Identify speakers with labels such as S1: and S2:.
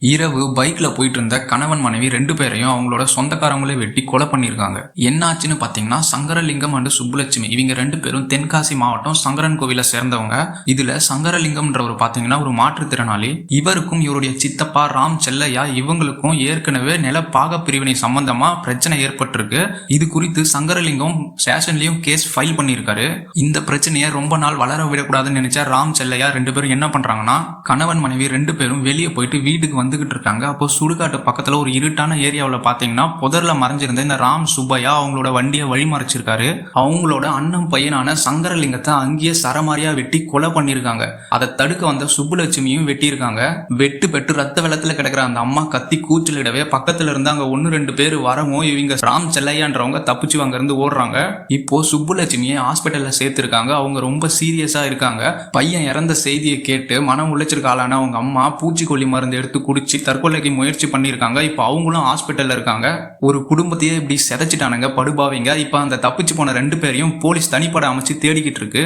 S1: இரவு பைக்ல போயிட்டு இருந்த கணவன் மனைவி 2 பேரையும் அவங்களோட சொந்தக்காரங்களே வெட்டி கொலை பண்ணிருக்காங்க. என்னாச்சுன்னு பாத்தீங்கன்னா சங்கரலிங்கம் அண்ட் சுப்புலட்சுமி இவங்க 2 பேரும் தென்காசி மாவட்டம் சங்கரன் கோவில சேர்ந்தவங்க. இதுல சங்கரலிங்கம்ன்றவர் பாத்தீங்கன்னா ஒரு மாற்றுத்திறனாளி. இவருக்கும் இவருடைய சித்தப்பா ராம் செல்லையா இவங்களுக்கும் ஏற்கனவே நில பாக பிரிவினை சம்பந்தமா பிரச்சனை ஏற்பட்டிருக்கு. இது குறித்து சங்கரலிங்கம் ஸ்டேஷன்லயும் கேஸ் ஃபைல் பண்ணிருக்காரு. இந்த பிரச்சனையை ரொம்ப நாள் வளர விடக்கூடாதுன்னு நினைச்ச ராம் செல்லையா 2 பேரும் என்ன பண்றாங்கன்னா கணவன் மனைவி 2 பேரும் வெளியே போயிட்டு வீட்டுக்கு வந்துகிட்டு இருக்காங்க. அப்போ சுடுகாட்டு பக்கத்துல ஒரு இருட்டான ஏரியாவில் பாத்தீங்கன்னா புதர்ல மறைஞ்சிருந்த இந்த ராம் சுப்பையா அவங்களோட வண்டியை வழிமறைச்சிருக்காரு. அவங்களோட அண்ணன் பையனான சங்கரலிங்கத்தை அங்கேயே சரமாரியா வெட்டி கொலை பண்ணிருக்காங்க. அதை தடுக்க வந்த சுப்புலட்சுமியும் வெட்டியிருக்காங்க. வெட்டு பெற்று ரத்த வெள்ளத்துல கிடக்குற அந்த அம்மா கத்தி கூச்சலிடவே பக்கத்துல இருந்து அங்க 1-2 பேர் வரவும் இவங்க ராம் செல்லையான்றவங்க தப்பிச்சு அங்க இருந்து ஓடுறாங்க. இப்போ சுப்புலட்சுமியை ஹாஸ்பிட்டல்ல சேர்த்திருக்காங்க. அவங்க ரொம்ப சீரியஸா இருக்காங்க. பையன் இறந்த செய்தியை கேட்டு மனம் உளைச்சிருக்க ஆளான அவங்க அம்மா பூச்சிக்கொல்லி மருந்து எடுத்து குடிச்சு தற்கொலைக்கு முயற்சி பண்ணிருக்காங்க. இப்ப அவங்களும் ஹாஸ்பிட்டல்ல இருக்காங்க. ஒரு குடும்பத்தையே இப்படி சிதைச்சிட்டானுங்க படுபாவிங்க. இப்ப அந்த தப்பிச்சு போன 2 பேரையும் போலீஸ் தனிப்படை அமைச்சு தேடிக்கிட்டு இருக்கு.